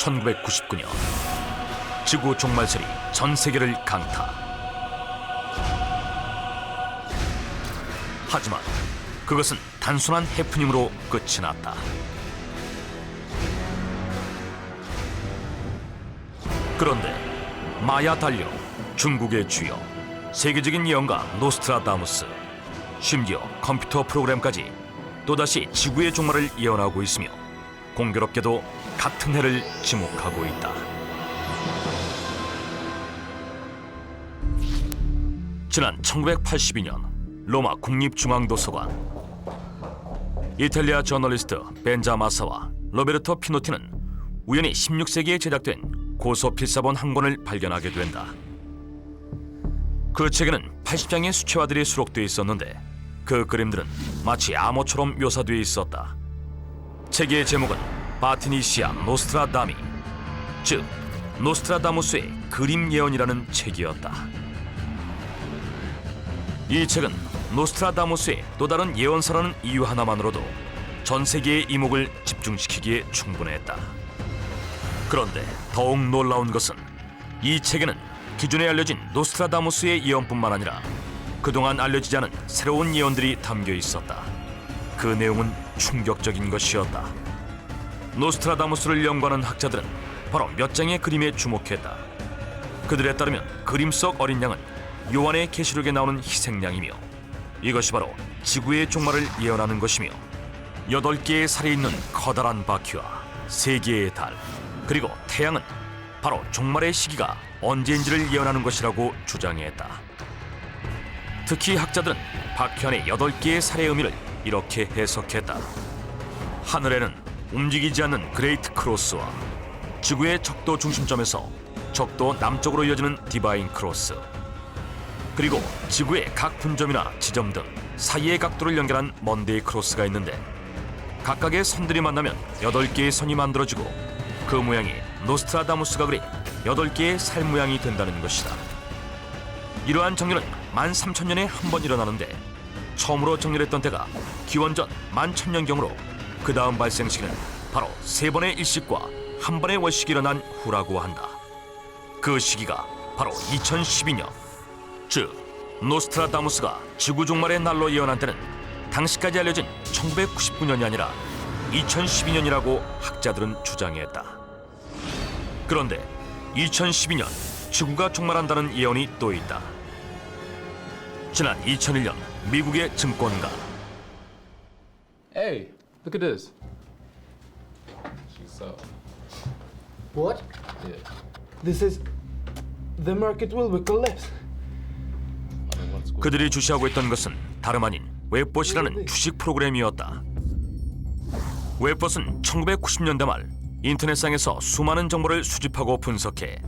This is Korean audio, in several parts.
1999년 지구 종말설이 전 세계를 강타. 하지만 그것은 단순한 해프닝으로 끝이 났다. 그런데 마야 달력, 중국의 주요, 세계적인 예언가 노스트라다무스, 심지어 컴퓨터 프로그램까지 또다시 지구의 종말을 예언하고 있으며 공교롭게도 같은 해를 지목하고 있다. 지난 1982년 로마 국립중앙도서관, 이탈리아 저널리스트 벤자 마사와 로베르토 피노티는 우연히 16세기에 제작된 고서 필사본 한 권을 발견하게 된다. 그 책에는 80장의 수채화들이 수록되어 있었는데 그 그림들은 마치 암호처럼 묘사되어 있었다. 책의 제목은 바티니시아 노스트라다미, 즉 노스트라다무스의 그림 예언이라는 책이었다. 이 책은 노스트라다무스의 또 다른 예언서라는 이유 하나만으로도 전 세계의 이목을 집중시키기에 충분했다. 그런데 더욱 놀라운 것은 이 책에는 기존에 알려진 노스트라다무스의 예언뿐만 아니라 그동안 알려지지 않은 새로운 예언들이 담겨 있었다. 그 내용은 충격적인 것이었다. 노스트라다무스를 연구하는 학자들은 바로 몇 장의 그림에 주목했다. 그들에 따르면 그림 속 어린 양은 요한의 계시록에 나오는 희생양이며 이것이 바로 지구의 종말을 예언하는 것이며 8개의 살이 있는 커다란 바퀴와 3개의 달, 그리고 태양은 바로 종말의 시기가 언제인지를 예언하는 것이라고 주장했다. 특히 학자들은 바퀴 안의 8개의 살의 의미를 이렇게 해석했다. 하늘에는 움직이지 않는 그레이트 크로스와 지구의 적도 중심점에서 적도 남쪽으로 이어지는 디바인 크로스, 그리고 지구의 각 분점이나 지점 등 사이의 각도를 연결한 먼데이 크로스가 있는데 각각의 선들이 만나면 8개의 선이 만들어지고 그 모양이 노스트라다무스가 그린 8개의 살 모양이 된다는 것이다. 이러한 정렬은 13,000년에 한 번 일어나는데 처음으로 정렬했던 때가 기원전 11,000년경으로 그 다음 발생 시기는 바로 3번의 일식과 1번의 월식이 일어난 후라고 한다. 그 시기가 바로 2012년, 즉 노스트라다무스가 지구 종말의 날로 예언한 때는 당시까지 알려진 1999년이 아니라 2012년이라고 학자들은 주장했다. 그런데 2012년 지구가 종말한다는 예언이 또 있다. 지난 2001년 미국의 증권가, Hey, look at this. She's What? yeah. This is... The market will collapse. 그들이 주시하고 있던 것은 다름 아닌 웹봇이라는 주식 프로그램이었다. 웹봇은 1990년대 말 인터넷상에서 수많은 정보를 수집하고 분석해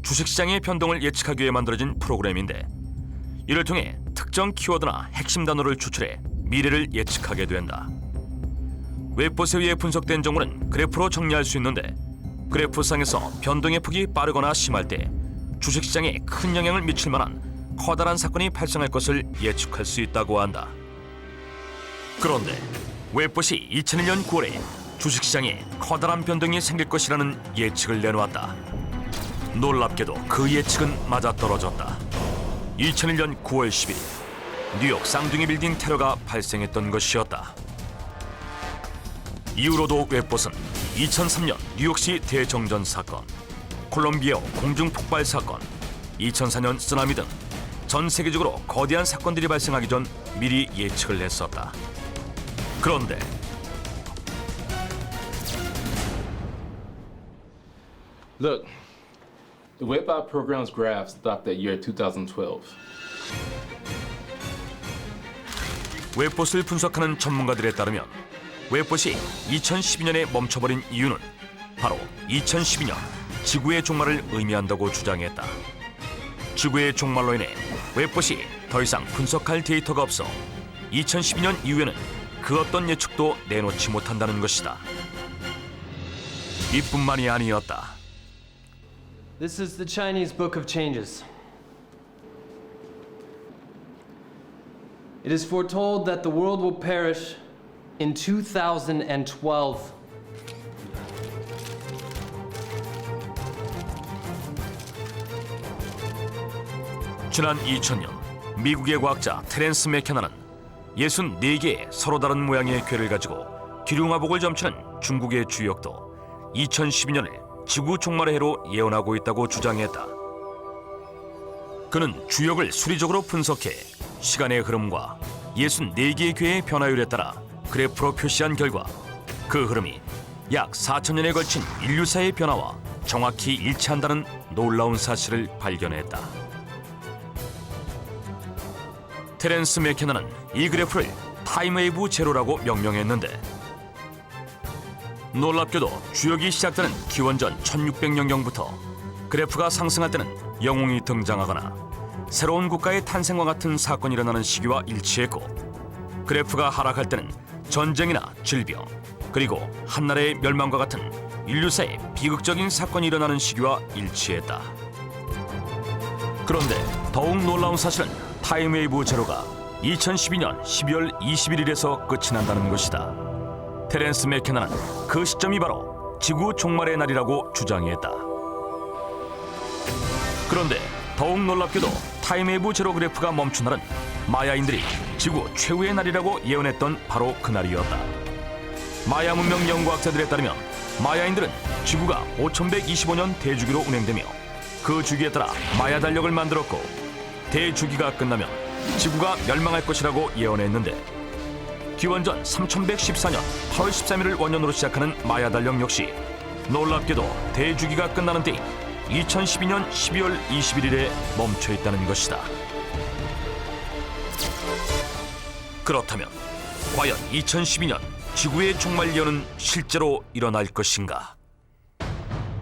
주식시장의 변동을 예측하기 위해 만들어진 프로그램인데 이를 통해 특정 키워드나 핵심 단어를 추출해 미래를 예측하게 된다. 웹봇에 의해 분석된 정보는 그래프로 정리할 수 있는데 그래프상에서 변동의 폭이 빠르거나 심할 때 주식시장에 큰 영향을 미칠 만한 커다란 사건이 발생할 것을 예측할 수 있다고 한다. 그런데 웹봇이 2001년 9월에 주식시장에 커다란 변동이 생길 것이라는 예측을 내놓았다. 놀랍게도 그 예측은 맞아떨어졌다. 2001년 9월 10일 뉴욕 쌍둥이 빌딩 테러가 발생했던 것이었다. 이후로도 웹봇은 2003년 뉴욕시 대정전 사건, 콜롬비아 공중 폭발 사건, 2004년 쓰나미 등 전 세계적으로 거대한 사건들이 발생하기 전 미리 예측을 했었다. 그런데 Look, the Webbot program's graph stopped at year 2012. 웹봇을 분석하는 전문가들에 따르면 웹봇이 2012년에 멈춰버린 이유는 바로 2012년 지구의 종말을 의미한다고 주장했다. 지구의 종말로 인해 웹봇이 더 이상 분석할 데이터가 없어 2012년 이후에는 그 어떤 예측도 내놓지 못한다는 것이다. 이뿐만이 아니었다. This is the Chinese Book of Changes. It is foretold that the world will perish in 2012. 지난 2000년 미국의 과학자 테렌스 맥케나는 64개의 서로 다른 모양의 괴를 가지고 기륭화복을 점치는 중국의 주역도 2012년을 지구 종말의 해로 예언하고 있다고 주장했다. 그는 주역을 수리적으로 분석해 시간의 흐름과 64개의 괴의 변화율에 따라 그래프로 표시한 결과 그 흐름이 약 4천년에 걸친 인류사의 변화와 정확히 일치한다는 놀라운 사실을 발견했다. 테렌스 맥케나는 이 그래프를 타임웨이브 제로라고 명명했는데 놀랍게도 주역이 시작되는 기원전 1600년경부터 그래프가 상승할 때는 영웅이 등장하거나 새로운 국가의 탄생과 같은 사건이 일어나는 시기와 일치했고 그래프가 하락할 때는 전쟁이나 질병 그리고 한나라의 멸망과 같은 인류사의 비극적인 사건이 일어나는 시기와 일치했다. 그런데 더욱 놀라운 사실은 타임웨이브 제로가 2012년 12월 21일에서 끝이 난다는 것이다. 테렌스 맥케나는 그 시점이 바로 지구 종말의 날이라고 주장했다. 그런데 더욱 놀랍게도 타임웨이브 제로 그래프가 멈춘 날은 마야인들이 지구 최후의 날이라고 예언했던 바로 그날이었다. 마야 문명 연구학자들에 따르면 마야인들은 지구가 5125년 대주기로 운행되며 그 주기에 따라 마야 달력을 만들었고 대주기가 끝나면 지구가 멸망할 것이라고 예언했는데 기원전 3114년 8월 13일을 원년으로 시작하는 마야 달력 역시 놀랍게도 대주기가 끝나는 때인 2012년 12월 21일에 멈춰 있다는 것이다. 그렇다면 과연 2012년 지구의 종말 예언은 실제로 일어날 것인가?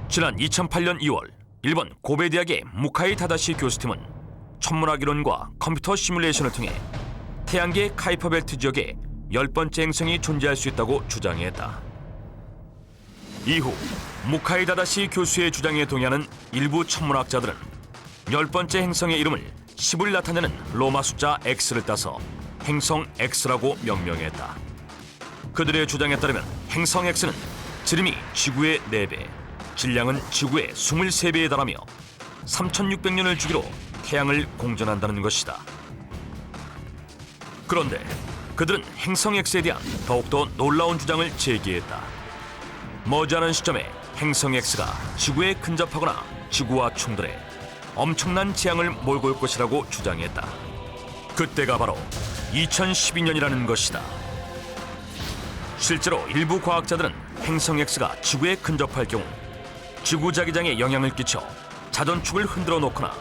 지난 2008년 2월 일본 고베 대학의 무카이 타다시 교수팀은 천문학 이론과 컴퓨터 시뮬레이션을 통해 태양계 카이퍼 벨트 지역에 10번째 행성이 존재할 수 있다고 주장했다. 이후 무카이 타다시 교수의 주장에 동의하는 일부 천문학자들은 10번째 행성의 이름을 10을 나타내는 로마 숫자 X를 따서 행성 X라고 명명했다. 그들의 주장에 따르면 행성 X는 지름이 지구의 4배, 질량은 지구의 23배에 달하며 3600년을 주기로 태양을 공전한다는 것이다. 그런데 그들은 행성 X에 대한 더욱더 놀라운 주장을 제기했다. 머지않은 시점에 행성 X가 지구에 근접하거나 지구와 충돌해 엄청난 재앙을 몰고 올 것이라고 주장했다. 그때가 바로 2012년이라는 것이다. 실제로 일부 과학자들은 행성 X가 지구에 근접할 경우 지구 자기장에 영향을 끼쳐 자전축을 흔들어 놓거나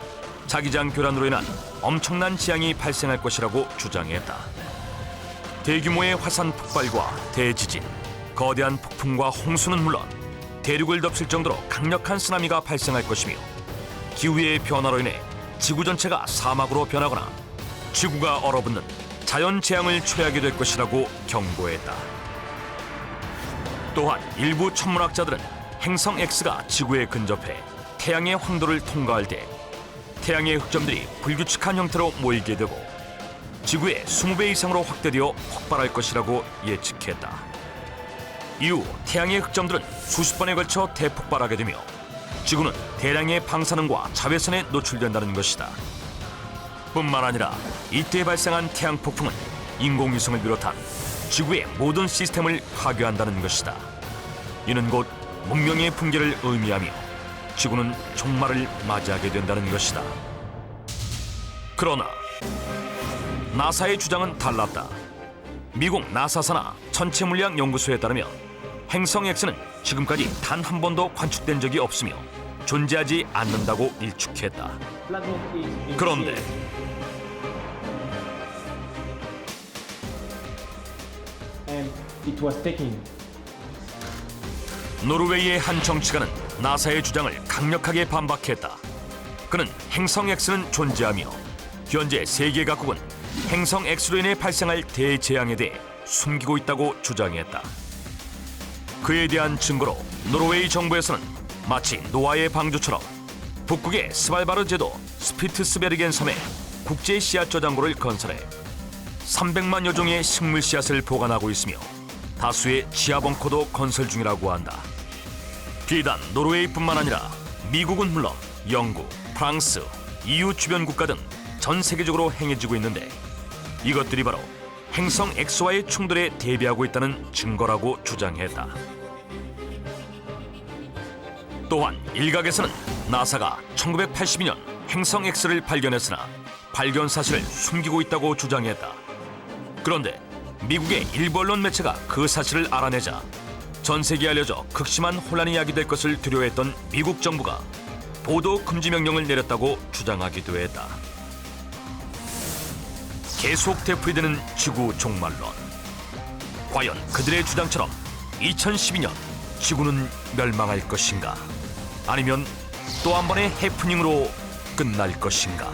자기장 교란으로 인한 엄청난 재앙이 발생할 것이라고 주장했다. 대규모의 화산 폭발과 대지진, 거대한 폭풍과 홍수는 물론 대륙을 덮칠 정도로 강력한 쓰나미가 발생할 것이며 기후의 변화로 인해 지구 전체가 사막으로 변하거나 지구가 얼어붙는 자연 재앙을 초래하게 될 것이라고 경고했다. 또한 일부 천문학자들은 행성 X가 지구에 근접해 태양의 황도를 통과할 때 태양의 흑점들이 불규칙한 형태로 모이게 되고 지구의 20배 이상으로 확대되어 폭발할 것이라고 예측했다. 이후 태양의 흑점들은 수십 번에 걸쳐 대폭발하게 되며 지구는 대량의 방사능과 자외선에 노출된다는 것이다. 뿐만 아니라 이때 발생한 태양 폭풍은 인공위성을 비롯한 지구의 모든 시스템을 파괴한다는 것이다. 이는 곧 문명의 붕괴를 의미하며 지구는 종말을 맞이하게 된다는 것이다. 그러나 나사의 주장은 달랐다. 미국 나사 산하 천체물리학 연구소에 따르면 행성 X는 지금까지 단 한 번도 관측된 적이 없으며 존재하지 않는다고 일축했다. 그런데 and it was taking. 노르웨이의 한 정치가는 나사의 주장을 강력하게 반박했다. 그는 행성 X는 존재하며 현재 세계 각국은 행성 X로 인해 발생할 대재앙에 대해 숨기고 있다고 주장했다. 그에 대한 증거로 노르웨이 정부에서는 마치 노아의 방주처럼 북극의 스발바르 제도 스피트스베르겐 섬에 국제 씨앗 저장고를 건설해 300만여 종의 식물 씨앗을 보관하고 있으며 다수의 지하 벙커도 건설 중이라고 한다. 비단 노르웨이뿐만 아니라 미국은 물론 영국, 프랑스, EU 주변 국가 등 전 세계적으로 행해지고 있는데 이것들이 바로 행성 X와의 충돌에 대비하고 있다는 증거라고 주장했다. 또한 일각에서는 나사가 1982년 행성 X를 발견했으나 발견 사실을 숨기고 있다고 주장했다. 그런데 미국의 일부 언론 매체가 그 사실을 알아내자 전 세계에 알려져 극심한 혼란이 야기될 것을 두려워했던 미국 정부가 보도 금지 명령을 내렸다고 주장하기도 했다. 계속 되풀이되는 지구 종말론. 과연 그들의 주장처럼 2012년 지구는 멸망할 것인가? 아니면 또 한 번의 해프닝으로 끝날 것인가?